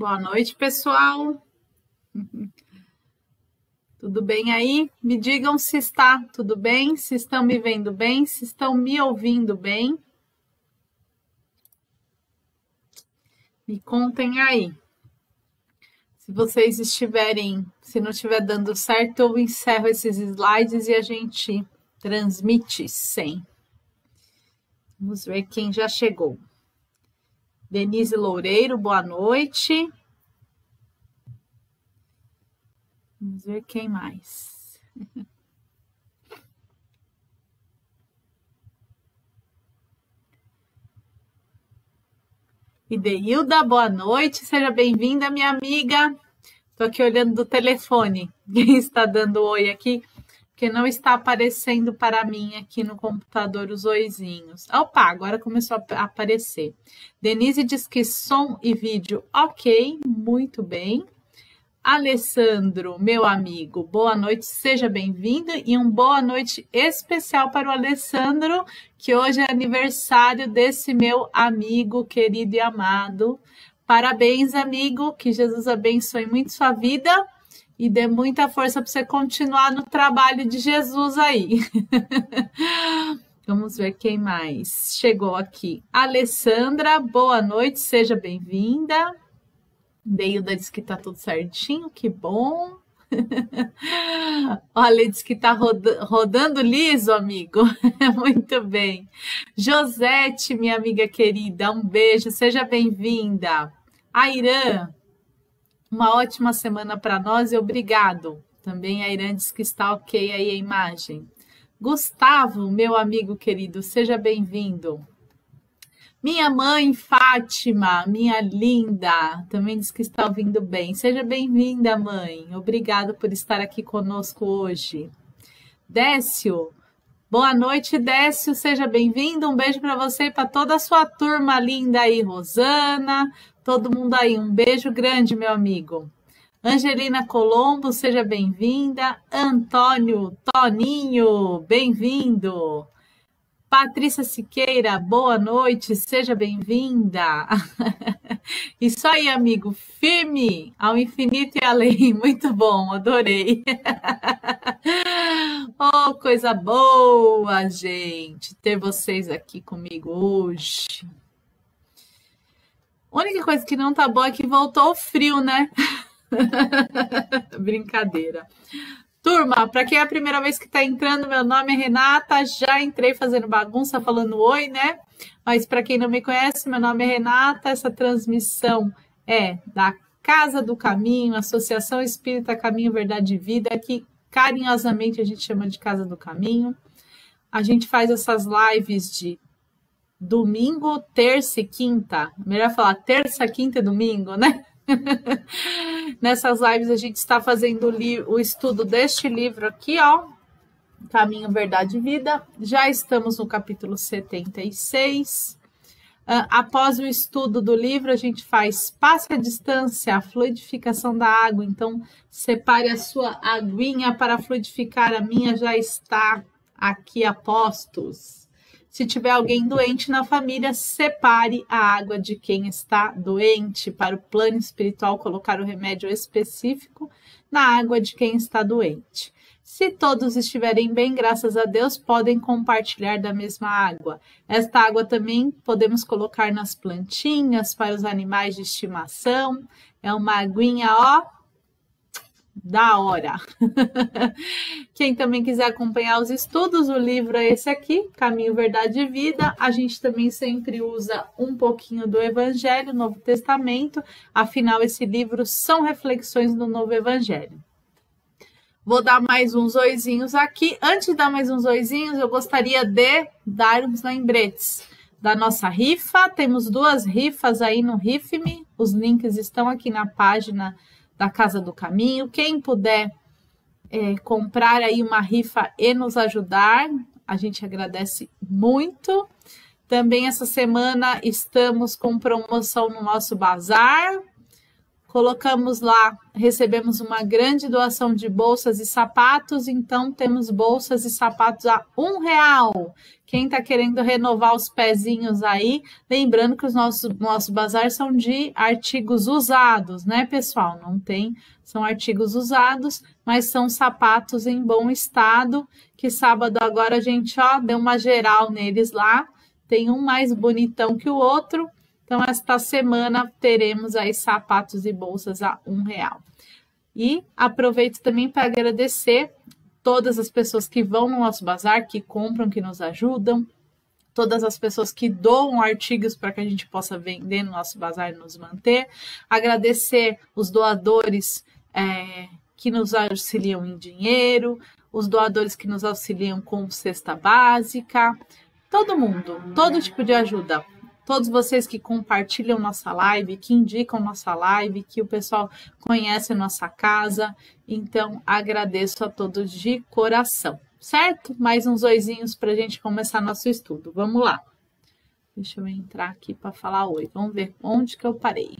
Boa noite, pessoal. Tudo bem aí? Me digam se está tudo bem, se estão me vendo bem, se estão me ouvindo bem. Me contem aí. Se vocês estiverem, se não estiver dando certo, eu encerro esses slides e a gente transmite sem. Vamos ver quem já chegou. Denise Loureiro, boa noite. Vamos ver quem mais. Ideilda, boa noite. Seja bem-vinda, minha amiga. Estou aqui olhando do telefone. Quem está dando oi aqui? Porque não está aparecendo para mim aqui no computador os oizinhos. Opa, agora começou a aparecer. Denise diz que som e vídeo ok, muito bem. Alessandro, meu amigo, boa noite, seja bem-vindo e boa noite especial para o Alessandro, que hoje é aniversário desse meu amigo querido e amado. Parabéns, amigo, que Jesus abençoe muito sua vida e dê muita força para você continuar no trabalho de Jesus aí. Vamos ver quem mais chegou aqui. Alessandra, boa noite, seja bem-vinda. Deilda diz que tá tudo certinho, que bom. Olha, diz que tá rodando liso, amigo. Muito bem. Josete, minha amiga querida, um beijo, seja bem-vinda. Airã, uma ótima semana para nós e obrigado. Também a Airã diz que está ok aí a imagem. Gustavo, meu amigo querido, seja bem-vindo. Minha mãe, Fátima, minha linda, também diz que está ouvindo bem. Seja bem-vinda, mãe. Obrigado por estar aqui conosco hoje. Décio, boa noite, Décio. Seja bem-vindo. Um beijo para você e para toda a sua turma linda aí, Rosana, todo mundo aí. Um beijo grande, meu amigo. Angelina Colombo, seja bem-vinda. Antônio, Toninho, bem-vindo. Patrícia Siqueira, boa noite, seja bem-vinda. Isso aí, amigo, firme ao infinito e além. Muito bom, adorei. Oh, coisa boa, gente, ter vocês aqui comigo hoje. A única coisa que não tá boa é que voltou o frio, né? Brincadeira. Turma, para quem é a primeira vez que está entrando, meu nome é Renata, já entrei fazendo bagunça, falando oi, né? Mas para quem não me conhece, meu nome é Renata, essa transmissão é da Casa do Caminho, Associação Espírita Caminho, Verdade e Vida, que carinhosamente a gente chama de Casa do Caminho. A gente faz essas lives de domingo, terça e quinta, melhor falar terça, quinta e domingo, né? Nessas lives a gente está fazendo o estudo deste livro aqui, ó, Caminho, Verdade e Vida. Já estamos no capítulo 76. Após o estudo do livro, a gente faz passe a distância, a fluidificação da água. Então, separe a sua aguinha para fluidificar. A minha já está aqui a postos. Se tiver alguém doente na família, separe a água de quem está doente para o plano espiritual colocar o remédio específico na água de quem está doente. Se todos estiverem bem, graças a Deus, podem compartilhar da mesma água. Esta água também podemos colocar nas plantinhas, para os animais de estimação. É uma aguinha, ó, da hora. Quem também quiser acompanhar os estudos, o livro é esse aqui, Caminho, Verdade e Vida. A gente também sempre usa um pouquinho do Evangelho, Novo Testamento. Afinal, esse livro são reflexões do Novo Evangelho. Vou dar mais uns oizinhos aqui. Antes de dar mais uns oizinhos, eu gostaria de dar uns lembretes da nossa rifa. Temos 2 rifas aí no Rife-me. Os links estão aqui na página da Casa do Caminho. Quem puder comprar aí uma rifa e nos ajudar, a gente agradece muito. Também essa semana estamos com promoção no nosso bazar, Colocamos lá, recebemos uma grande doação de bolsas e sapatos, então temos bolsas e sapatos a R$1. Quem está querendo renovar os pezinhos aí, lembrando que os nossos bazar são de artigos usados, né, pessoal? Não tem, são artigos usados, mas são sapatos em bom estado, que sábado agora a gente, ó, deu uma geral neles lá, tem um mais bonitão que o outro. Então, esta semana teremos aí sapatos e bolsas a R$1. E aproveito também para agradecer todas as pessoas que vão no nosso bazar, que compram, que nos ajudam, todas as pessoas que doam artigos para que a gente possa vender no nosso bazar e nos manter. Agradecer os doadores que nos auxiliam em dinheiro, os doadores que nos auxiliam com cesta básica, todo mundo, todo tipo de ajuda. Todos vocês que compartilham nossa live, que indicam nossa live, que o pessoal conhece nossa casa. Então, agradeço a todos de coração, certo? Mais uns oizinhos para a gente começar nosso estudo. Vamos lá. Deixa eu entrar aqui para falar oi. Vamos ver onde que eu parei.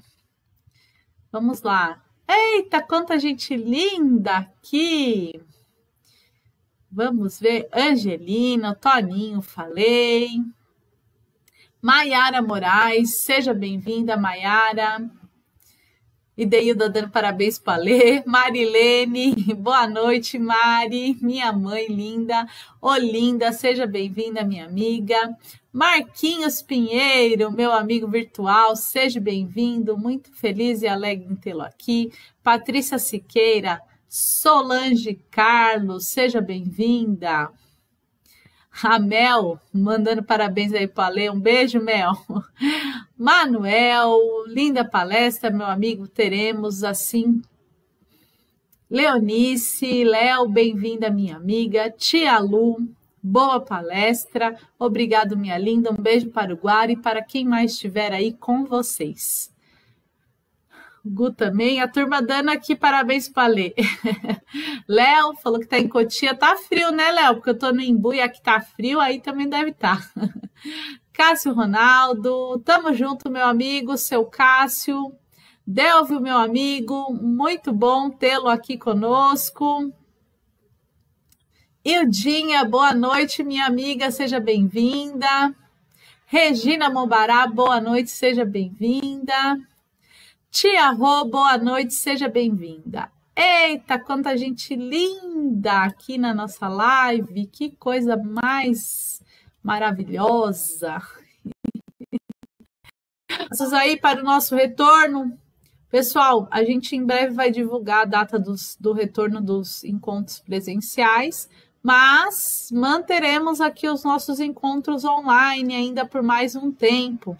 Vamos lá. Eita, quanta gente linda aqui! Vamos ver. Angelina, Toninho, falei. Maiara Moraes, seja bem-vinda, Maiara. Ideilda dando parabéns para Lê. Marilene, boa noite, Mari, minha mãe linda. Olinda, seja bem-vinda, minha amiga. Marquinhos Pinheiro, meu amigo virtual, seja bem-vindo. Muito feliz e alegre em tê-lo aqui. Patrícia Siqueira, Solange Carlos, seja bem-vinda. A Mel, mandando parabéns aí para a Lê. Um beijo, Mel. Manuel, linda palestra, meu amigo. Teremos assim. Leonice, Léo, bem-vinda, minha amiga. Tia Lu, boa palestra. Obrigado, minha linda. Um beijo para o Guara e para quem mais estiver aí com vocês. Gu também, a turma dando aqui parabéns para Lê. Léo falou que tá em Cotia, tá frio, né, Léo? Porque eu tô no Imbu e aqui tá frio, aí também deve estar. Cássio Ronaldo, tamo junto, meu amigo, seu Cássio. Delvio, meu amigo, muito bom tê-lo aqui conosco. Ildinha, boa noite, minha amiga, seja bem-vinda. Regina Mombará, boa noite, seja bem-vinda. Tia Rô, boa noite, seja bem-vinda. Eita, quanta gente linda aqui na nossa live, que coisa mais maravilhosa. Vamos aí para o nosso retorno. Pessoal, a gente em breve vai divulgar a data do retorno dos encontros presenciais, mas manteremos aqui os nossos encontros online ainda por mais um tempo.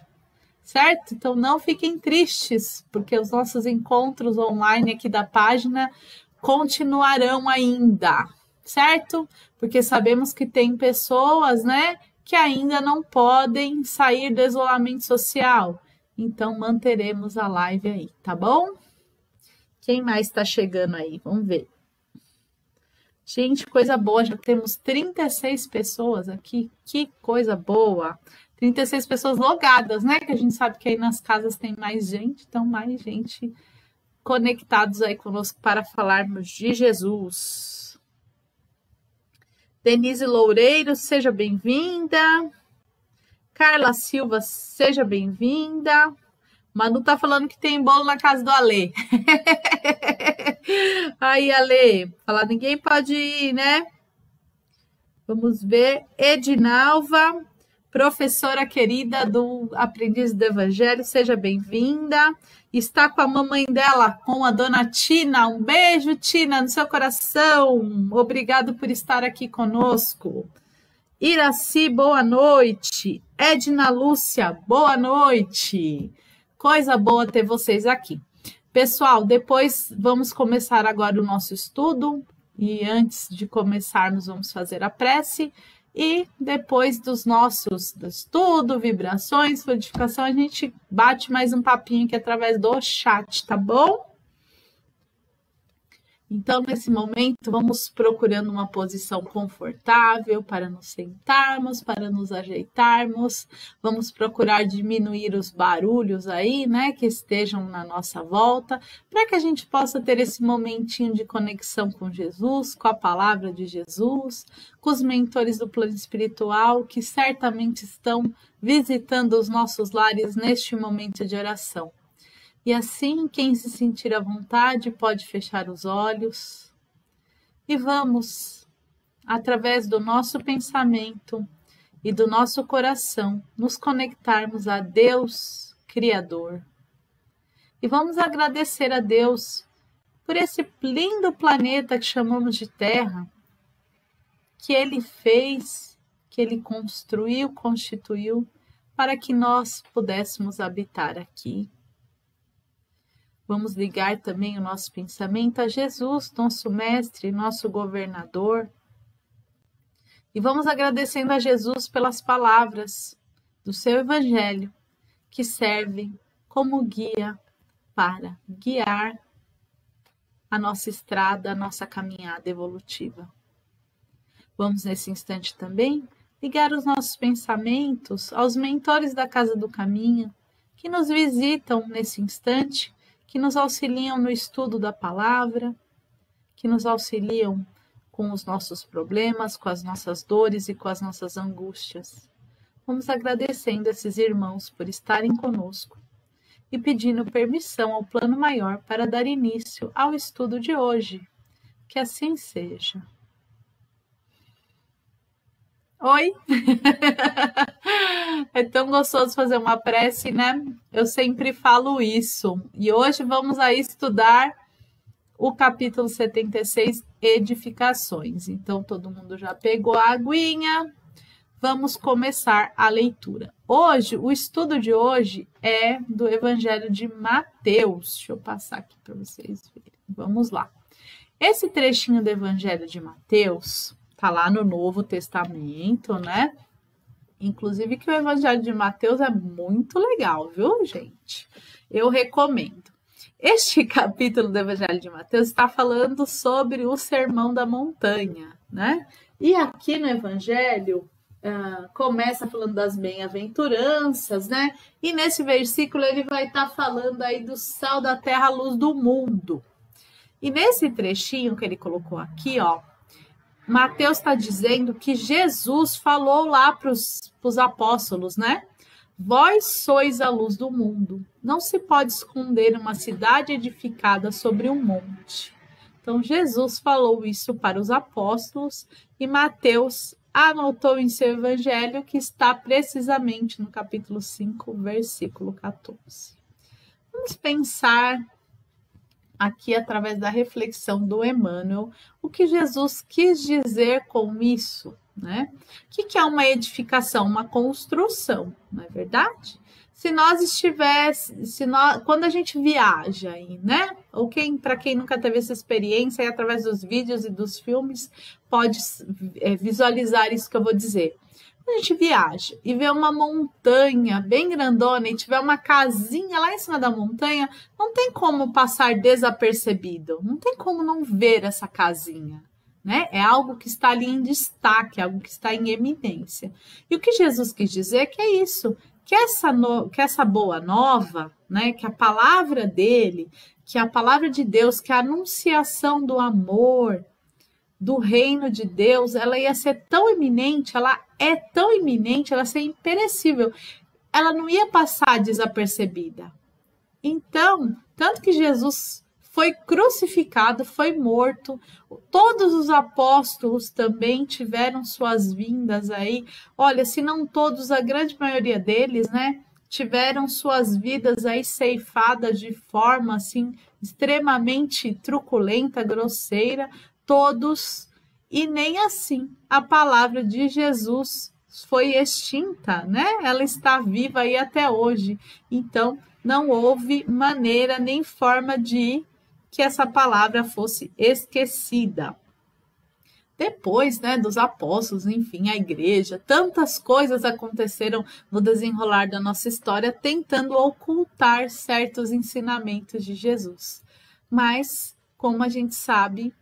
Certo? Então não fiquem tristes, porque os nossos encontros online aqui da página continuarão ainda, certo? Porque sabemos que tem pessoas, né, que ainda não podem sair do isolamento social. Então manteremos a live aí, tá bom? Quem mais está chegando aí? Vamos ver. Gente, coisa boa, já temos 36 pessoas aqui, que coisa boa! 36 pessoas logadas, né? Que a gente sabe que aí nas casas tem mais gente, então mais gente conectados aí conosco para falarmos de Jesus. Denise Loureiro, seja bem-vinda. Carla Silva, seja bem-vinda. Manu tá falando que tem bolo na casa do Alê. Aí, Alê, falar ninguém pode ir, né? Vamos ver. Edinalva, professora querida do Aprendiz do Evangelho, seja bem-vinda. Está com a mamãe dela, com a dona Tina. Um beijo, Tina, no seu coração. Obrigado por estar aqui conosco. Iraci, boa noite. Edna Lúcia, boa noite. Coisa boa ter vocês aqui. Pessoal, depois vamos começar agora o nosso estudo. E antes de começarmos, vamos fazer a prece. E depois dos nossos estudo, vibrações, fluidificação, a gente bate mais um papinho aqui através do chat, tá bom? Então, nesse momento, vamos procurando uma posição confortável para nos sentarmos, para nos ajeitarmos. Vamos procurar diminuir os barulhos aí, né, que estejam na nossa volta, para que a gente possa ter esse momentinho de conexão com Jesus, com a palavra de Jesus, com os mentores do plano espiritual, que certamente estão visitando os nossos lares neste momento de oração. E assim, quem se sentir à vontade pode fechar os olhos e vamos, através do nosso pensamento e do nosso coração, nos conectarmos a Deus Criador. E vamos agradecer a Deus por esse lindo planeta que chamamos de Terra, que Ele fez, que Ele construiu, constituiu, para que nós pudéssemos habitar aqui. Vamos ligar também o nosso pensamento a Jesus, nosso mestre, nosso governador. E vamos agradecendo a Jesus pelas palavras do seu evangelho, que servem como guia para guiar a nossa estrada, a nossa caminhada evolutiva. Vamos nesse instante também ligar os nossos pensamentos aos mentores da Casa do Caminho, que nos visitam nesse instante, que nos auxiliam no estudo da palavra, que nos auxiliam com os nossos problemas, com as nossas dores e com as nossas angústias. Vamos agradecendo esses irmãos por estarem conosco e pedindo permissão ao plano maior para dar início ao estudo de hoje. Que assim seja. Oi! É tão gostoso fazer uma prece, né? Eu sempre falo isso. E hoje vamos aí estudar o capítulo 76, Edificações. Então, todo mundo já pegou a aguinha? Vamos começar a leitura. Hoje, o estudo de hoje é do Evangelho de Mateus. Deixa eu passar aqui para vocês verem. Vamos lá. Esse trechinho do Evangelho de Mateus está lá no Novo Testamento, né? Inclusive que o Evangelho de Mateus é muito legal, viu, gente? Eu recomendo. Este capítulo do Evangelho de Mateus está falando sobre o Sermão da Montanha, né? E aqui no Evangelho começa falando das bem-aventuranças, né? E nesse versículo ele vai estar falando aí do sal da terra, a luz do mundo. E nesse trechinho que ele colocou aqui, ó, Mateus está dizendo que Jesus falou lá para os apóstolos, né? Vós sois a luz do mundo. Não se pode esconder uma cidade edificada sobre um monte. Então, Jesus falou isso para os apóstolos e Mateus anotou em seu evangelho que está precisamente no capítulo 5, versículo 14. Vamos pensar aqui, através da reflexão do Emmanuel, o que Jesus quis dizer com isso, né? O que é uma edificação? Uma construção, não é verdade? Quando a gente viaja aí, né? Ou para quem nunca teve essa experiência, aí, através dos vídeos e dos filmes, pode visualizar isso que eu vou dizer. Quando a gente viaja e vê uma montanha bem grandona e tiver uma casinha lá em cima da montanha, não tem como passar desapercebido, não tem como não ver essa casinha, né? É algo que está ali em destaque, algo que está em eminência. E o que Jesus quis dizer que é isso, que essa boa nova, né? Que a palavra dele, que a palavra de Deus, que a anunciação do amor, do reino de Deus, ela ia ser tão iminente, ela é tão iminente, ela ia ser imperecível, ela não ia passar desapercebida. Então, tanto que Jesus foi crucificado, foi morto, todos os apóstolos também tiveram suas vindas aí, olha, se não todos, a grande maioria deles, né, tiveram suas vidas aí ceifadas de forma, assim, extremamente truculenta, grosseira, todos, e nem assim a palavra de Jesus foi extinta, né? Ela está viva aí até hoje. Então, não houve maneira nem forma de que essa palavra fosse esquecida. Depois, né, dos apóstolos, enfim, a igreja, tantas coisas aconteceram no desenrolar da nossa história, tentando ocultar certos ensinamentos de Jesus. Mas como a gente sabe,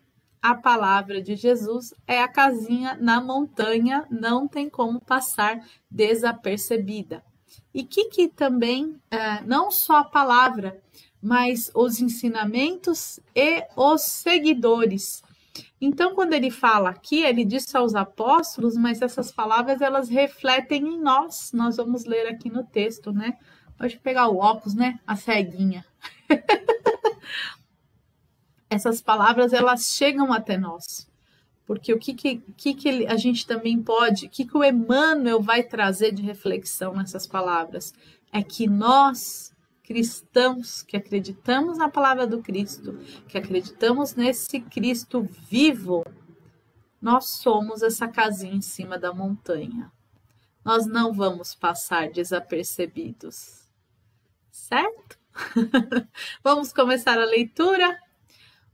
a palavra de Jesus é a casinha na montanha, não tem como passar desapercebida. E que também, não só a palavra, mas os ensinamentos e os seguidores. Então, quando ele fala aqui, ele diz aos apóstolos, mas essas palavras, elas refletem em nós. Nós vamos ler aqui no texto, né? Pode pegar o óculos, né? A ceguinha. Essas palavras, elas chegam até nós. Porque o que a gente também pode, o que o Emmanuel vai trazer de reflexão nessas palavras? É que nós, cristãos, que acreditamos na palavra do Cristo, que acreditamos nesse Cristo vivo, nós somos essa casinha em cima da montanha. Nós não vamos passar desapercebidos. Certo? Vamos começar a leitura?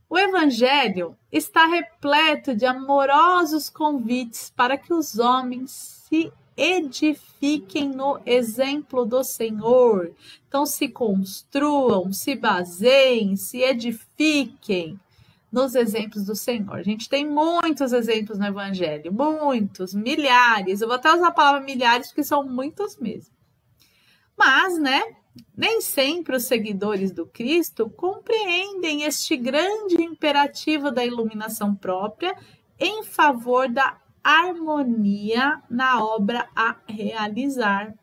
O Evangelho está repleto de amorosos convites para que os homens se edifiquem no exemplo do Senhor. Então, se construam, se baseiem, se edifiquem nos exemplos do Senhor. A gente tem muitos exemplos no Evangelho, muitos, milhares. Eu vou até usar a palavra milhares porque são muitos mesmo. Mas, né? Nem sempre os seguidores do Cristo compreendem este grande imperativo da iluminação própria em favor da harmonia na obra a realizar.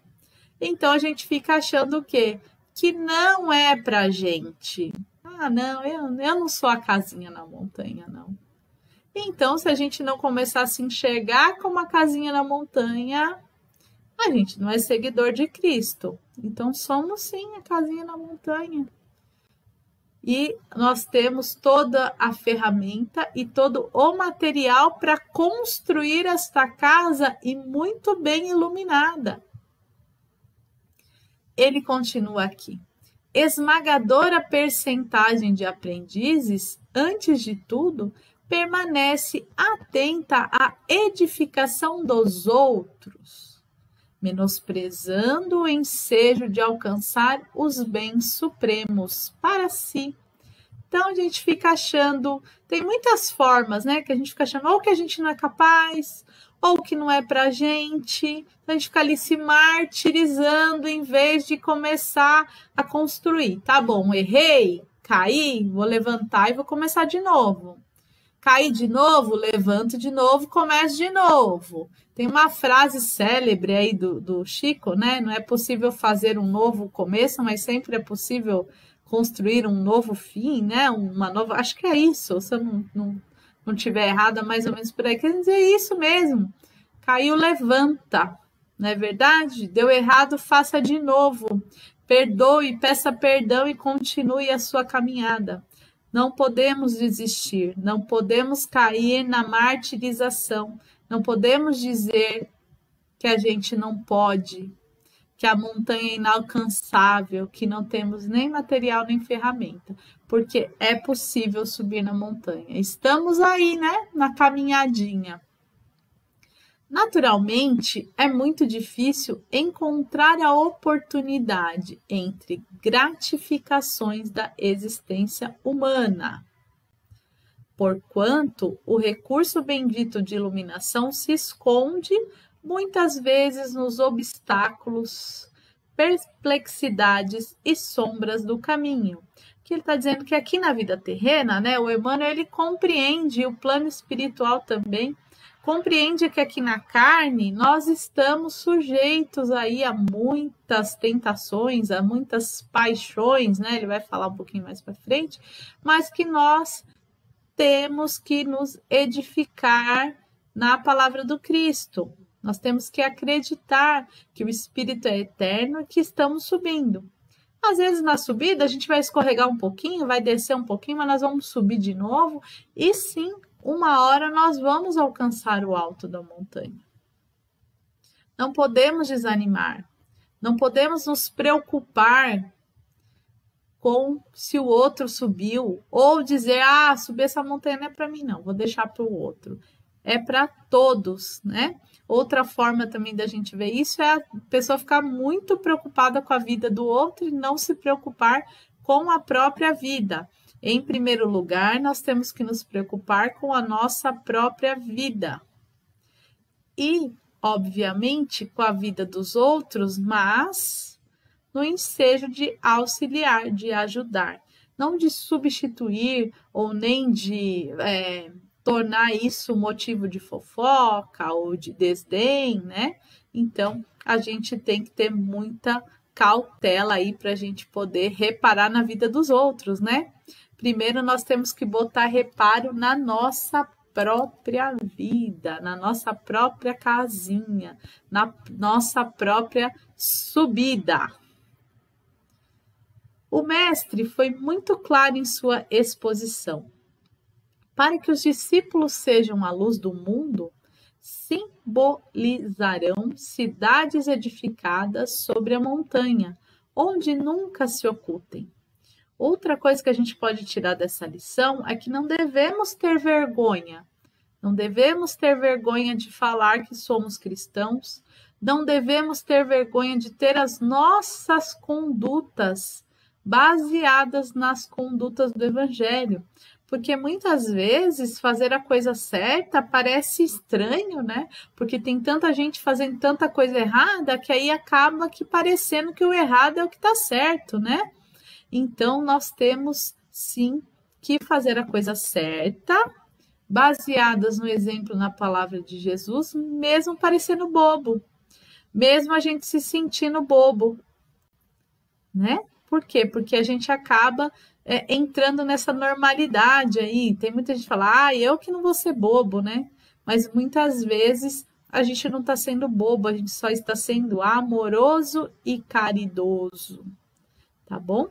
Então a gente fica achando o quê? Que não é pra gente. Ah, não, eu não sou a casinha na montanha, não. Então, se a gente não começar a se enxergar como a casinha na montanha, a gente não é seguidor de Cristo. Então, somos sim a casinha na montanha. E nós temos toda a ferramenta e todo o material para construir esta casa e muito bem iluminada. Ele continua aqui. Esmagadora percentagem de aprendizes, antes de tudo, permanece atenta à edificação dos outros, menosprezando o ensejo de alcançar os bens supremos para si. Então, a gente fica achando, tem muitas formas, né, que a gente fica achando ou que a gente não é capaz, ou que não é pra gente. Então, a gente fica ali se martirizando em vez de começar a construir. Tá bom, errei, caí, vou levantar e vou começar de novo. Caí de novo, levanto de novo, começo de novo. Tem uma frase célebre aí do Chico, né? Não é possível fazer um novo começo, mas sempre é possível construir um novo fim, né? Uma nova. Acho que é isso, se eu não tiver errada, mais ou menos por aí. Quer dizer isso mesmo. Caiu, levanta. Não é verdade? Deu errado, faça de novo. Perdoe, peça perdão e continue a sua caminhada. Não podemos desistir, não podemos cair na martirização, não podemos dizer que a gente não pode, que a montanha é inalcançável, que não temos nem material nem ferramenta, porque é possível subir na montanha. Estamos aí, né, na caminhadinha. Naturalmente, é muito difícil encontrar a oportunidade entre gratificações da existência humana, porquanto o recurso bendito de iluminação se esconde muitas vezes nos obstáculos, perplexidades e sombras do caminho. Que ele está dizendo que aqui na vida terrena, né, o Emmanuel ele compreende o plano espiritual também. Compreende que aqui na carne nós estamos sujeitos aí a muitas tentações, a muitas paixões, né? Ele vai falar um pouquinho mais para frente, mas que nós temos que nos edificar na palavra do Cristo. Nós temos que acreditar que o Espírito é eterno e que estamos subindo. Às vezes na subida a gente vai escorregar um pouquinho, vai descer um pouquinho, mas nós vamos subir de novo e sim, uma hora nós vamos alcançar o alto da montanha. Não podemos desanimar, não podemos nos preocupar com se o outro subiu, ou dizer, subir essa montanha não é para mim não, vou deixar para o outro. É para todos, né? Outra forma também da gente ver isso é a pessoa ficar muito preocupada com a vida do outro e não se preocupar com a própria vida. Em primeiro lugar, nós temos que nos preocupar com a nossa própria vida. E, obviamente, com a vida dos outros, mas no ensejo de auxiliar, de ajudar. Não de substituir ou nem de tornar isso motivo de fofoca ou de desdém, né? Então, a gente tem que ter muita cautela aí para a gente poder reparar na vida dos outros, né? Primeiro, nós temos que botar reparo na nossa própria vida, na nossa própria casinha, na nossa própria subida. O mestre foi muito claro em sua exposição. Para que os discípulos sejam a luz do mundo, simbolizarão cidades edificadas sobre a montanha, onde nunca se ocultem. Outra coisa que a gente pode tirar dessa lição é que não devemos ter vergonha. Não devemos ter vergonha de falar que somos cristãos. Não devemos ter vergonha de ter as nossas condutas baseadas nas condutas do Evangelho. Porque muitas vezes fazer a coisa certa parece estranho, né? Porque tem tanta gente fazendo tanta coisa errada que aí acaba que parecendo que o errado é o que está certo, né? Então, nós temos, sim, que fazer a coisa certa, baseadas no exemplo na palavra de Jesus, mesmo parecendo bobo, mesmo a gente se sentindo bobo, né? Por quê? Porque a gente acaba entrando nessa normalidade aí. Tem muita gente que fala, eu que não vou ser bobo, né? Mas muitas vezes a gente não está sendo bobo, a gente só está sendo amoroso e caridoso, tá bom?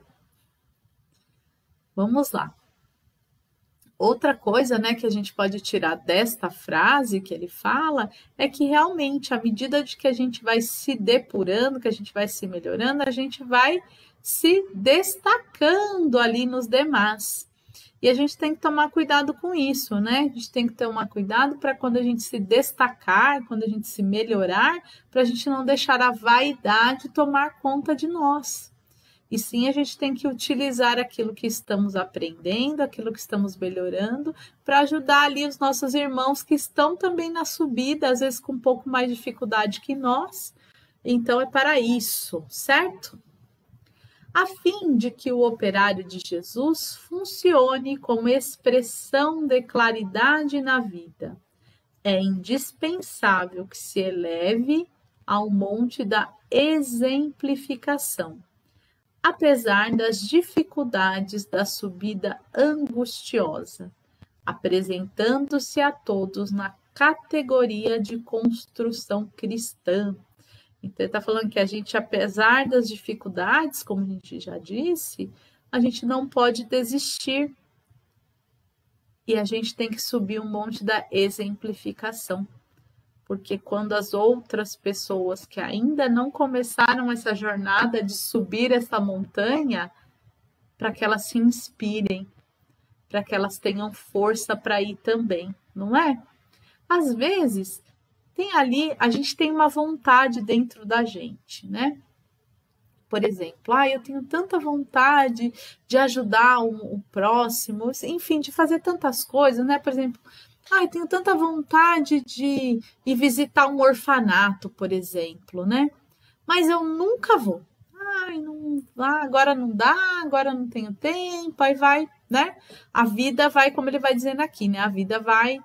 Vamos lá. Outra coisa, né, que a gente pode tirar desta frase que ele fala é que realmente, à medida de que a gente vai se depurando, que a gente vai se melhorando, a gente vai se destacando ali nos demais. E a gente tem que tomar cuidado com isso, né? A gente tem que tomar cuidado para quando a gente se destacar, quando a gente se melhorar, para a gente não deixar a vaidade tomar conta de nós. E sim, a gente tem que utilizar aquilo que estamos aprendendo, aquilo que estamos melhorando, para ajudar ali os nossos irmãos que estão também na subida, às vezes com um pouco mais de dificuldade que nós. Então, é para isso, certo? A fim de que o operário de Jesus funcione como expressão de claridade na vida, é indispensável que se eleve ao monte da exemplificação, apesar das dificuldades da subida angustiosa, apresentando-se a todos na categoria de construção cristã. Então, ele está falando que a gente, apesar das dificuldades, como a gente já disse, a gente não pode desistir. E a gente tem que subir um monte da exemplificação. Porque quando as outras pessoas que ainda não começaram essa jornada de subir essa montanha, para que elas se inspirem, para que elas tenham força para ir também, não é? Às vezes, a gente tem uma vontade dentro da gente, né? Por exemplo, eu tenho tanta vontade de ajudar o próximo, enfim, de fazer tantas coisas, né? Por exemplo, eu tenho tanta vontade de ir visitar um orfanato, por exemplo, né? Mas eu nunca vou. Agora não dá, agora não tenho tempo, aí vai, né? A vida vai, como ele vai dizendo aqui, né? A vida vai,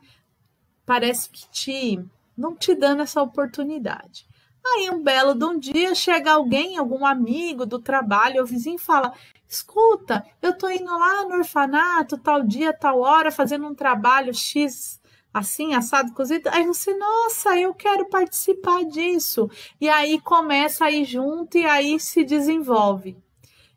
parece que não te dando essa oportunidade. Aí um belo de um dia chega alguém, algum amigo do trabalho, ou vizinho, e fala: escuta, eu tô indo lá no orfanato, tal dia, tal hora, fazendo um trabalho X, assim, assado, cozido. Aí você, nossa, eu quero participar disso. E aí começa a ir junto e aí se desenvolve.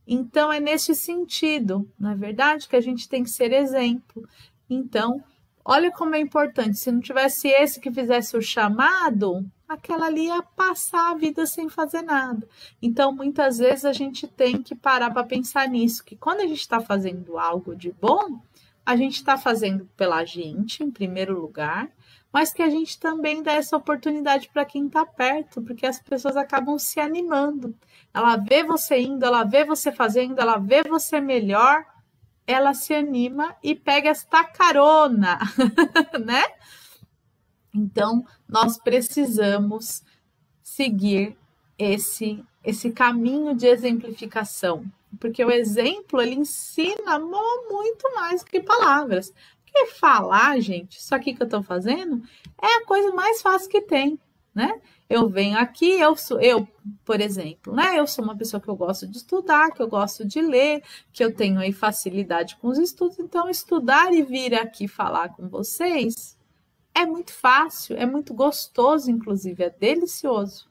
Então, é nesse sentido, não é verdade? Que a gente tem que ser exemplo. Então, olha como é importante. Se não tivesse esse que fizesse o chamado, aquela ali ia passar a vida sem fazer nada. Então, muitas vezes a gente tem que parar para pensar nisso, que quando a gente está fazendo algo de bom, a gente está fazendo pela gente, em primeiro lugar, mas que a gente também dá essa oportunidade para quem está perto, porque as pessoas acabam se animando. Ela vê você indo, ela vê você fazendo, ela vê você melhor, ela se anima e pega esta carona, né? Então, nós precisamos seguir esse caminho de exemplificação, porque o exemplo, ele ensina muito mais do que palavras. Porque falar, gente, isso aqui que eu estou fazendo, é a coisa mais fácil que tem, né? Eu venho aqui, eu, por exemplo, né? Eu sou uma pessoa que eu gosto de estudar, que eu gosto de ler, que eu tenho aí facilidade com os estudos, então estudar e vir aqui falar com vocês é muito fácil, é muito gostoso, inclusive, é delicioso.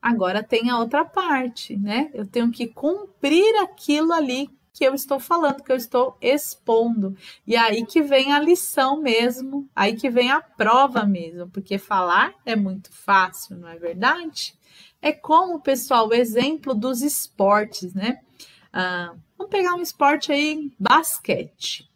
Agora tem a outra parte, né? Eu tenho que cumprir aquilo ali que eu estou falando, que eu estou expondo. E aí que vem a lição mesmo, aí que vem a prova mesmo, porque falar é muito fácil, não é verdade? É como, pessoal, o exemplo dos esportes, né? Vamos pegar um esporte aí, basquete.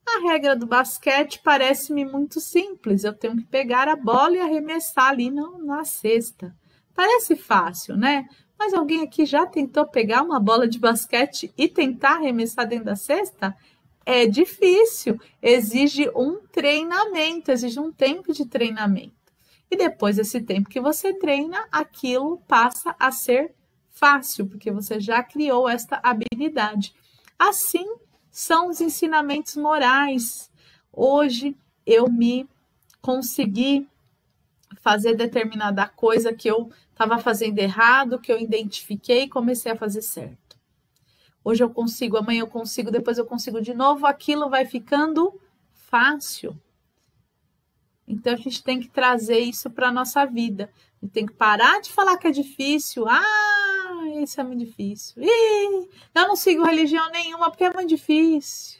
A regra do basquete parece-me muito simples, eu tenho que pegar a bola e arremessar ali na cesta. Parece fácil, né? Mas alguém aqui já tentou pegar uma bola de basquete e tentar arremessar dentro da cesta? É difícil, exige um treinamento, exige um tempo de treinamento. E depois desse tempo que você treina, aquilo passa a ser fácil, porque você já criou esta habilidade. Assim são os ensinamentos morais. Hoje eu me consegui fazer determinada coisa que eu estava fazendo errado, que eu identifiquei e comecei a fazer certo. Hoje eu consigo, amanhã eu consigo, depois eu consigo de novo, aquilo vai ficando fácil. Então a gente tem que trazer isso para a nossa vida. A gente tem que parar de falar que é difícil. Isso é muito difícil. Eu não sigo religião nenhuma porque é muito difícil.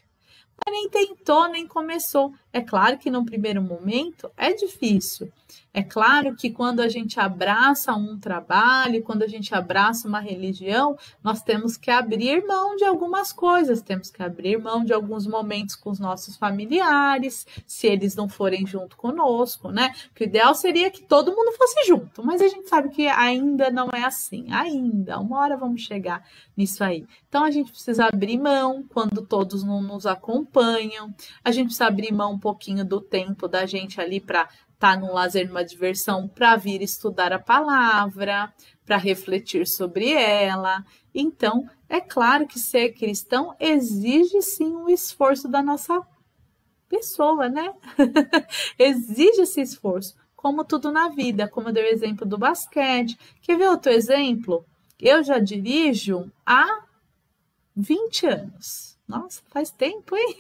Mas nem tentou, nem começou. É claro que no primeiro momento é difícil. É claro que quando a gente abraça um trabalho, quando a gente abraça uma religião, nós temos que abrir mão de algumas coisas, temos que abrir mão de alguns momentos com os nossos familiares, se eles não forem junto conosco, né? Porque o ideal seria que todo mundo fosse junto, mas a gente sabe que ainda não é assim, ainda, uma hora vamos chegar nisso aí. Então a gente precisa abrir mão quando todos não nos acompanham, a gente precisa abrir mão um pouquinho do tempo da gente ali para estar num lazer, numa diversão, para vir estudar a palavra, para refletir sobre ela. Então, é claro que ser cristão exige sim um esforço da nossa pessoa, né? Exige esse esforço, como tudo na vida, como eu dei o exemplo do basquete. Quer ver outro exemplo? Eu já dirijo há 20 anos. Nossa, faz tempo, hein?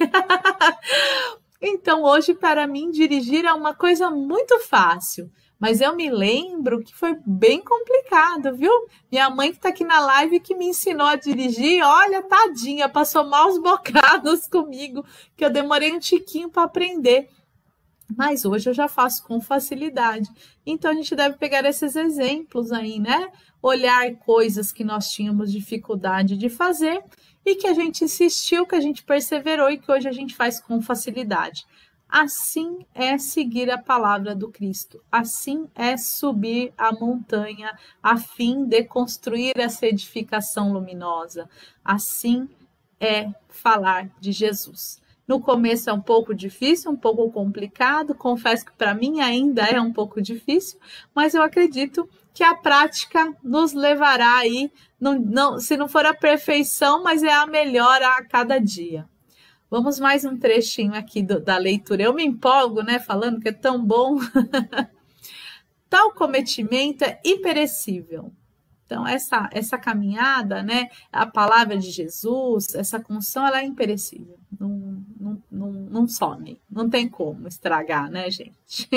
Então, hoje, para mim, dirigir é uma coisa muito fácil. Mas eu me lembro que foi bem complicado, viu? Minha mãe que está aqui na live que me ensinou a dirigir, olha, tadinha, passou maus bocados comigo, que eu demorei um tiquinho para aprender. Mas hoje eu já faço com facilidade. Então, a gente deve pegar esses exemplos aí, né? Olhar coisas que nós tínhamos dificuldade de fazer e que a gente insistiu, que a gente perseverou e que hoje a gente faz com facilidade. Assim é seguir a palavra do Cristo. Assim é subir a montanha a fim de construir essa edificação luminosa. Assim é falar de Jesus. No começo é um pouco difícil, um pouco complicado, confesso que para mim ainda é um pouco difícil, mas eu acredito que a prática nos levará aí, se não for a perfeição, mas é a melhora a cada dia. Vamos mais um trechinho aqui da leitura. Eu me empolgo, né, falando que é tão bom. Tal cometimento é imperecível. Então, essa caminhada, né, a palavra de Jesus, essa função, ela é imperecível. Não some, não tem como estragar, né, gente?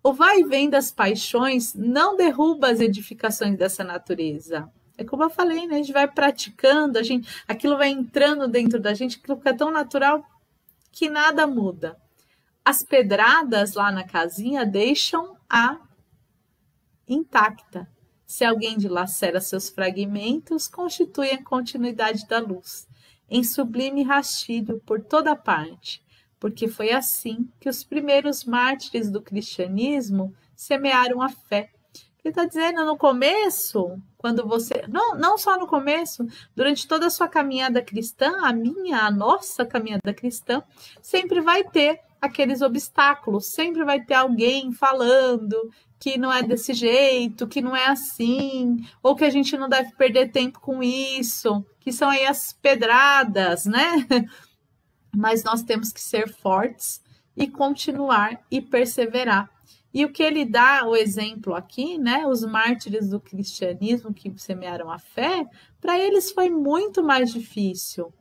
O vai e vem das paixões não derruba as edificações dessa natureza. É como eu falei, né? A gente vai praticando, aquilo vai entrando dentro da gente, aquilo fica tão natural que nada muda. As pedradas lá na casinha deixam-a intacta. Se alguém dilacera seus fragmentos, constitui a continuidade da luz, em sublime rastilho por toda parte, porque foi assim que os primeiros mártires do cristianismo semearam a fé. Ele está dizendo no começo, quando você. Não só no começo, durante toda a sua caminhada cristã, a nossa caminhada cristã, sempre vai ter aqueles obstáculos, sempre vai ter alguém falando que não é desse jeito, que não é assim, ou que a gente não deve perder tempo com isso, que são aí as pedradas, né? Mas nós temos que ser fortes e continuar e perseverar. E o que ele dá, o exemplo aqui, né? Os mártires do cristianismo que semearam a fé, para eles foi muito mais difícil.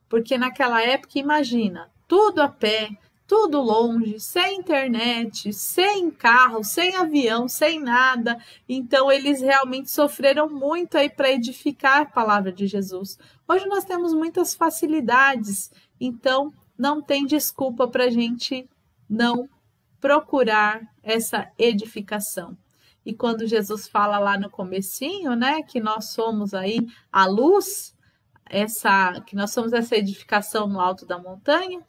Porque naquela época, imagina, tudo a pé, tudo longe, sem internet, sem carro, sem avião, sem nada. Então, eles realmente sofreram muito aí para edificar a palavra de Jesus. Hoje nós temos muitas facilidades, então não tem desculpa para a gente não procurar essa edificação. E quando Jesus fala lá no comecinho, né, que nós somos aí a luz, que nós somos essa edificação no alto da montanha,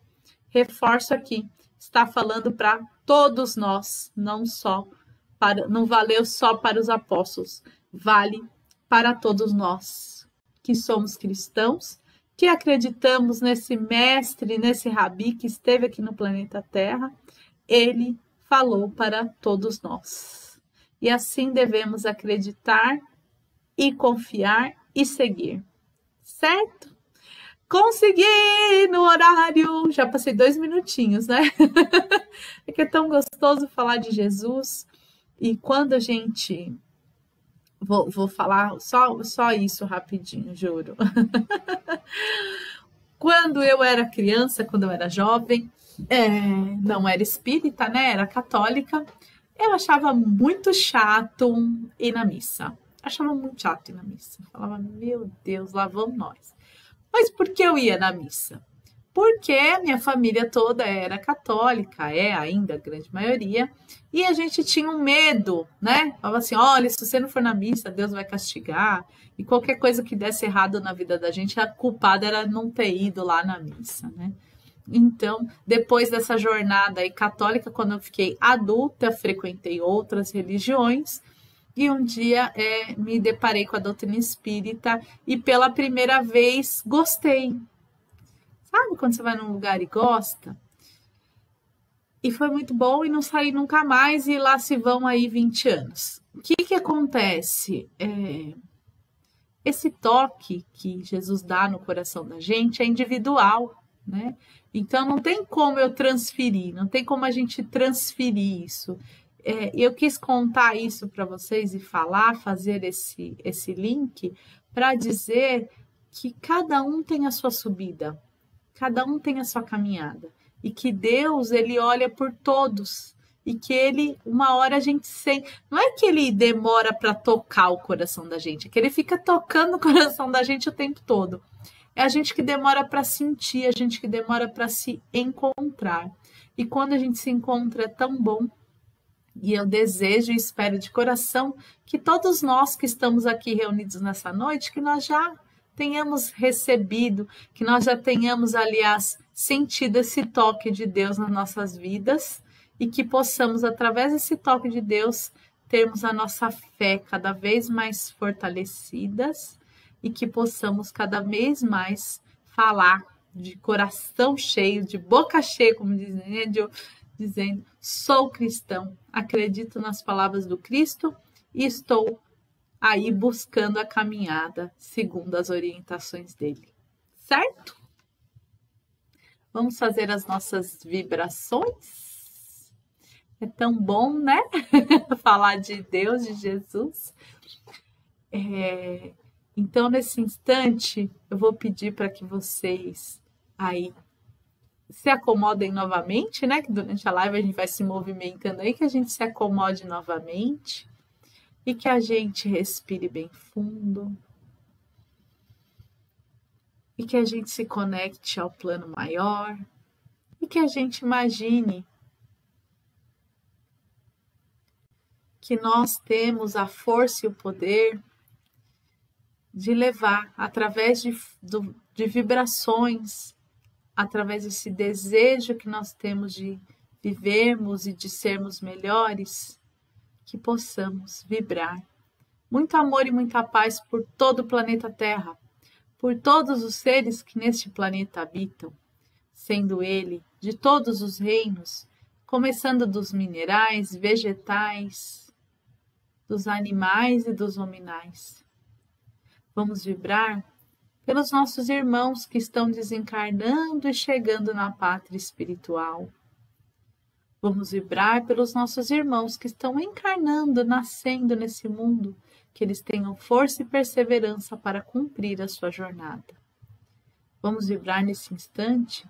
reforço aqui, está falando para todos nós, não valeu só para os apóstolos, vale para todos nós que somos cristãos, que acreditamos nesse mestre, nesse rabi que esteve aqui no planeta Terra. Ele falou para todos nós. E assim devemos acreditar e confiar e seguir. Certo? Consegui no horário! Já passei 2 minutinhos, né? É que é tão gostoso falar de Jesus. E quando a gente... Vou falar só isso rapidinho, juro. Quando eu era criança, quando eu era jovem, não era espírita, né? Era católica. Eu achava muito chato ir na missa. Achava muito chato ir na missa. Falava, meu Deus, lá vamos nós. Mas por que eu ia na missa? Porque minha família toda era católica, é ainda a grande maioria, e a gente tinha um medo, né? Falava assim, olha, se você não for na missa, Deus vai castigar, e qualquer coisa que desse errado na vida da gente, a culpada era não ter ido lá na missa, né? Então, depois dessa jornada aí católica, quando eu fiquei adulta, frequentei outras religiões, e um dia me deparei com a doutrina espírita, e pela primeira vez gostei. Sabe quando você vai num lugar e gosta? E foi muito bom e não saí nunca mais e lá se vão aí 20 anos. O que acontece? Esse toque que Jesus dá no coração da gente é individual, né? Então não tem como eu transferir, não tem como a gente transferir isso. Eu quis contar isso para vocês e fazer esse link para dizer que cada um tem a sua subida. Cada um tem a sua caminhada. E que Deus, ele olha por todos. E que ele, uma hora a gente sente... Não é que ele demora para tocar o coração da gente. É que ele fica tocando o coração da gente o tempo todo. É a gente que demora para sentir. A gente que demora para se encontrar. E quando a gente se encontra é tão bom. E eu desejo e espero de coração que todos nós que estamos aqui reunidos nessa noite, que nós já tenhamos recebido, que nós já tenhamos, aliás, sentido esse toque de Deus nas nossas vidas e que possamos, através desse toque de Deus, termos a nossa fé cada vez mais fortalecidas e que possamos cada vez mais falar de coração cheio, de boca cheia, como dizendo, sou cristão, acredito nas palavras do Cristo e estou aí buscando a caminhada segundo as orientações dele, certo? Vamos fazer as nossas vibrações. É tão bom, né? Falar de Deus, de Jesus. Então, nesse instante, eu vou pedir para que vocês aí se acomodem novamente, né? Que durante a live a gente vai se movimentando aí, que a gente se acomode novamente. E que a gente respire bem fundo. E que a gente se conecte ao plano maior. E que a gente imagine que nós temos a força e o poder de levar, através de vibrações, através desse desejo que nós temos de vivermos e de sermos melhores, que possamos vibrar muito amor e muita paz por todo o planeta Terra, por todos os seres que neste planeta habitam, sendo ele de todos os reinos, começando dos minerais, vegetais, dos animais e dos hominais. Vamos vibrar pelos nossos irmãos que estão desencarnando e chegando na pátria espiritual. Vamos vibrar pelos nossos irmãos que estão encarnando, nascendo nesse mundo, que eles tenham força e perseverança para cumprir a sua jornada. Vamos vibrar nesse instante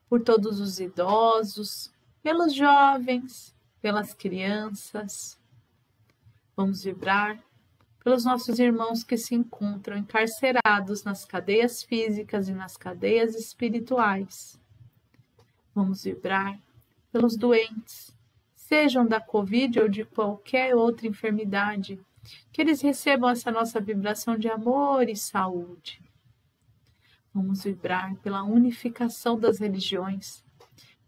por todos os idosos, pelos jovens, pelas crianças. Vamos vibrar pelos nossos irmãos que se encontram encarcerados nas cadeias físicas e nas cadeias espirituais. Vamos vibrar pelos doentes, sejam da Covid ou de qualquer outra enfermidade, que eles recebam essa nossa vibração de amor e saúde. Vamos vibrar pela unificação das religiões,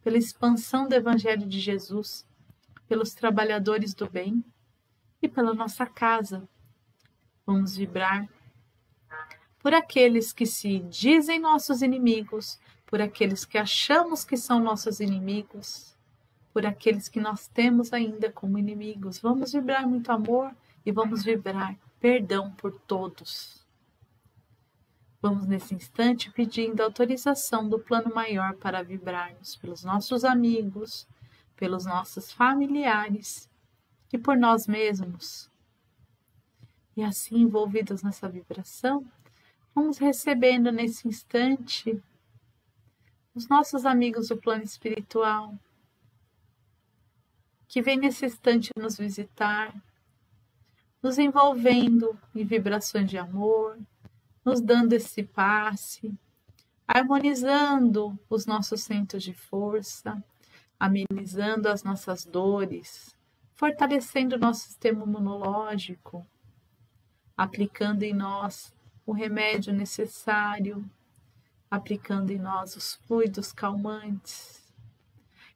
pela expansão do Evangelho de Jesus, pelos trabalhadores do bem e pela nossa casa. Vamos vibrar por aqueles que se dizem nossos inimigos, por aqueles que achamos que são nossos inimigos, por aqueles que nós temos ainda como inimigos. Vamos vibrar muito amor e vamos vibrar perdão por todos. Vamos nesse instante pedindo autorização do plano maior para vibrarmos pelos nossos amigos, pelos nossos familiares e por nós mesmos. E assim, envolvidos nessa vibração, vamos recebendo nesse instante os nossos amigos do plano espiritual, que vêm nesse instante nos visitar, nos envolvendo em vibrações de amor, nos dando esse passe, harmonizando os nossos centros de força, amenizando as nossas dores, fortalecendo o nosso sistema imunológico, aplicando em nós o remédio necessário, aplicando em nós os fluidos calmantes,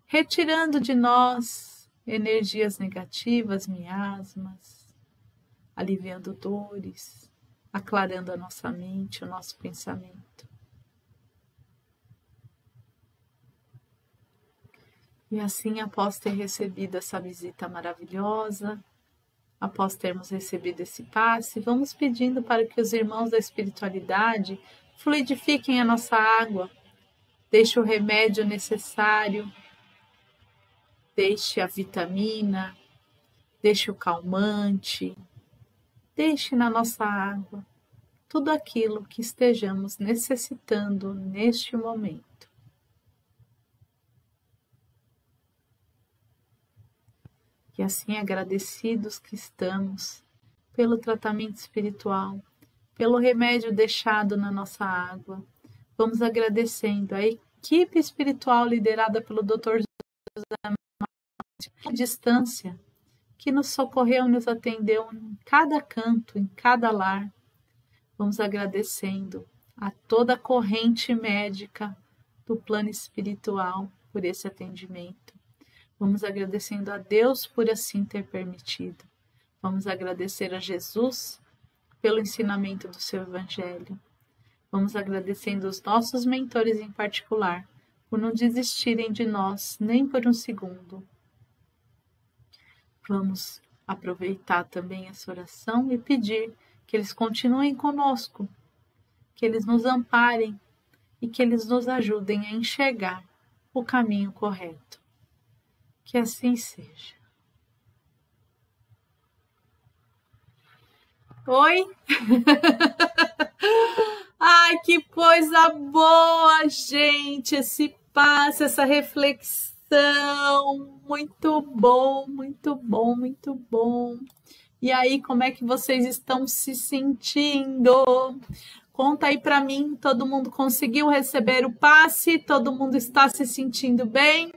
retirando de nós energias negativas, miasmas, aliviando dores, aclarando a nossa mente, o nosso pensamento. E assim, após ter recebido essa visita maravilhosa, após termos recebido esse passe, vamos pedindo para que os irmãos da espiritualidade fluidifiquem a nossa água, deixe o remédio necessário, deixe a vitamina, deixe o calmante, deixe na nossa água tudo aquilo que estejamos necessitando neste momento. E assim, agradecidos que estamos pelo tratamento espiritual, pelo remédio deixado na nossa água, vamos agradecendo a equipe espiritual liderada pelo Dr. José à distância, que nos socorreu e nos atendeu em cada canto, em cada lar. Vamos agradecendo a toda a corrente médica do plano espiritual por esse atendimento. Vamos agradecendo a Deus por assim ter permitido. Vamos agradecer a Jesus pelo ensinamento do seu Evangelho. Vamos agradecendo os nossos mentores em particular por não desistirem de nós nem por um segundo. Vamos aproveitar também essa oração e pedir que eles continuem conosco, que eles nos amparem e que eles nos ajudem a enxergar o caminho correto. Que assim seja. Oi? Ai, que coisa boa, gente! Esse passe, essa reflexão. Muito bom, muito bom, muito bom. E aí, como é que vocês estão se sentindo? Conta aí para mim, todo mundo conseguiu receber o passe? Todo mundo está se sentindo bem?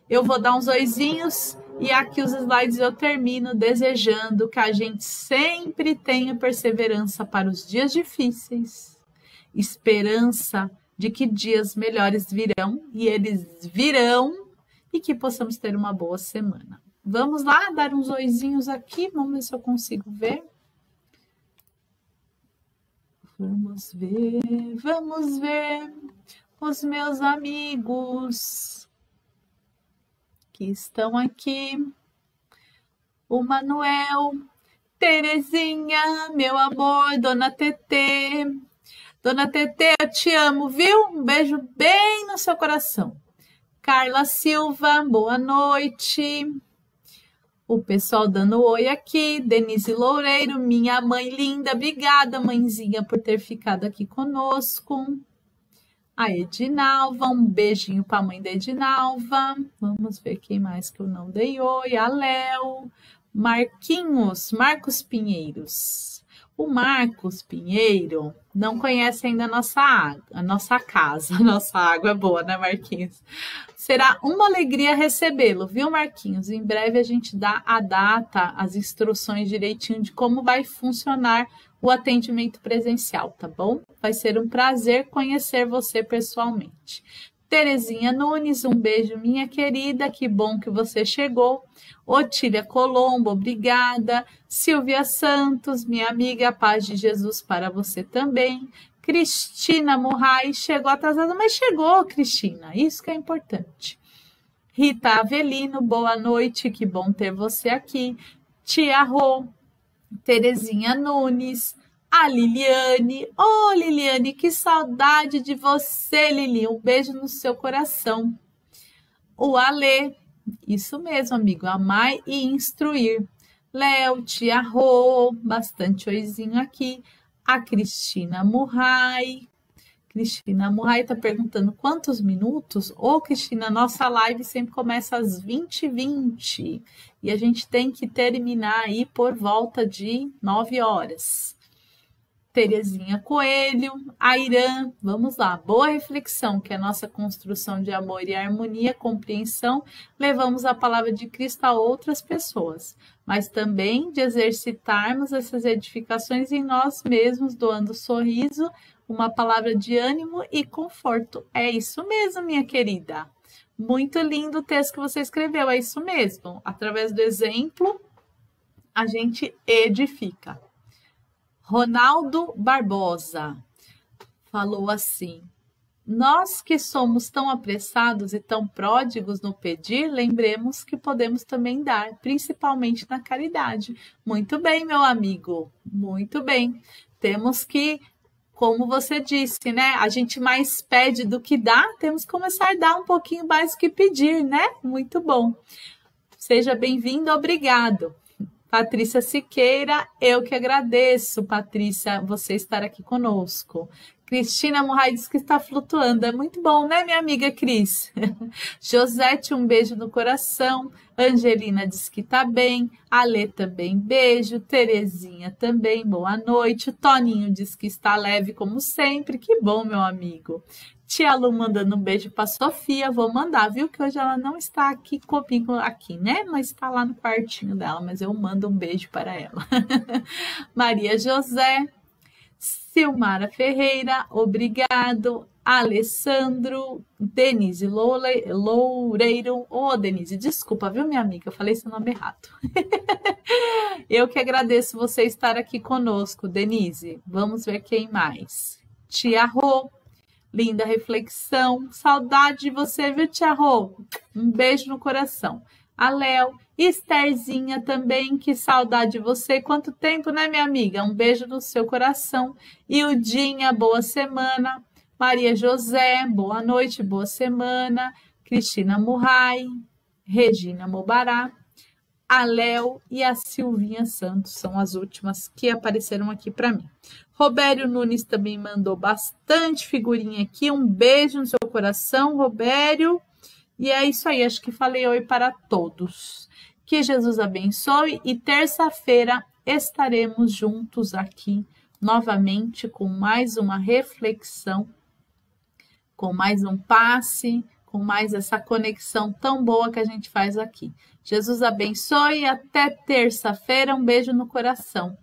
Eu vou dar uns oizinhos e aqui os slides eu termino desejando que a gente sempre tenha perseverança para os dias difíceis, esperança de que dias melhores virão e eles virão e que possamos ter uma boa semana. Vamos lá, dar uns oizinhos aqui, vamos ver se eu consigo ver. Vamos ver os meus amigos que estão aqui. O Manuel, Terezinha, meu amor, Dona Tetê. Dona Tetê, eu te amo, viu? Um beijo bem no seu coração. Carla Silva, boa noite. O pessoal dando oi aqui. Denise Loureiro, minha mãe linda. Obrigada, mãezinha, por ter ficado aqui conosco. A Edinalva, um beijinho para a mãe da Edinalva. Vamos ver quem mais que eu não dei oi. A Léo. Marcos Pinheiros. O Marcos Pinheiro não conhece ainda a nossa casa. A nossa água é boa, né, Marquinhos? Será uma alegria recebê-lo, viu, Marquinhos? Em breve a gente dá a data, as instruções direitinho de como vai funcionar o atendimento presencial, tá bom? Vai ser um prazer conhecer você pessoalmente. Terezinha Nunes, um beijo, minha querida, que bom que você chegou. Otília Colombo, obrigada. Silvia Santos, minha amiga, a paz de Jesus para você também. Cristina Murray, chegou atrasada, mas chegou, Cristina, isso que é importante. Rita Avelino, boa noite, que bom ter você aqui. Tia Rô, Terezinha Nunes, a Liliane. Oh, Liliane, que saudade de você, Lili. Um beijo no seu coração. O Alê, isso mesmo, amigo, amar e instruir. Léo, Tia Rô, bastante oizinho aqui. A Cristina Murray. Cristina Murray está perguntando quantos minutos? Ô, Cristina, nossa live sempre começa às 20h20 e a gente tem que terminar aí por volta de 9 horas. Terezinha Coelho, a Irã, vamos lá, boa reflexão, que é a nossa construção de amor e harmonia, compreensão, levamos a palavra de Cristo a outras pessoas, mas também de exercitarmos essas edificações em nós mesmos, doando sorriso, uma palavra de ânimo e conforto. É isso mesmo, minha querida. Muito lindo o texto que você escreveu, é isso mesmo. Através do exemplo, a gente edifica. Ronaldo Barbosa falou assim: nós que somos tão apressados e tão pródigos no pedir, lembremos que podemos também dar, principalmente na caridade. Muito bem, meu amigo, muito bem. Temos que, como você disse, né? A gente mais pede do que dá, temos que começar a dar um pouquinho mais do que pedir, né? Muito bom. Seja bem-vindo, obrigado. Patrícia Siqueira, eu que agradeço, Patrícia, você estar aqui conosco. Cristina Murray diz que está flutuando. É muito bom, né, minha amiga Cris? Josete, um beijo no coração. Angelina diz que está bem. Alê também, beijo. Terezinha também, boa noite. O Toninho diz que está leve como sempre. Que bom, meu amigo. Tia Lu mandando um beijo para Sofia. Vou mandar, viu? Que hoje ela não está aqui comigo aqui, né? Mas está lá no quartinho dela. Mas eu mando um beijo para ela. Maria José. Silmara Ferreira, obrigado. Alessandro, Denise Loureiro. Ô, Denise, desculpa, viu, minha amiga? Eu falei seu nome errado. Eu que agradeço você estar aqui conosco, Denise. Vamos ver quem mais. Tia Rô, linda reflexão. Saudade de você, viu, Tia Rô? Um beijo no coração. A Léo, Estherzinha também, que saudade de você. Quanto tempo, né, minha amiga? Um beijo no seu coração. Ildinha, boa semana. Maria José, boa noite, boa semana. Cristina Murray, Regina Mobará, a Léo e a Silvinha Santos são as últimas que apareceram aqui para mim. Robério Nunes também mandou bastante figurinha aqui. Um beijo no seu coração, Robério. E é isso aí, acho que falei oi para todos. Que Jesus abençoe e terça-feira estaremos juntos aqui novamente com mais uma reflexão, com mais um passe, com mais essa conexão tão boa que a gente faz aqui. Jesus abençoe e até terça-feira. Um beijo no coração.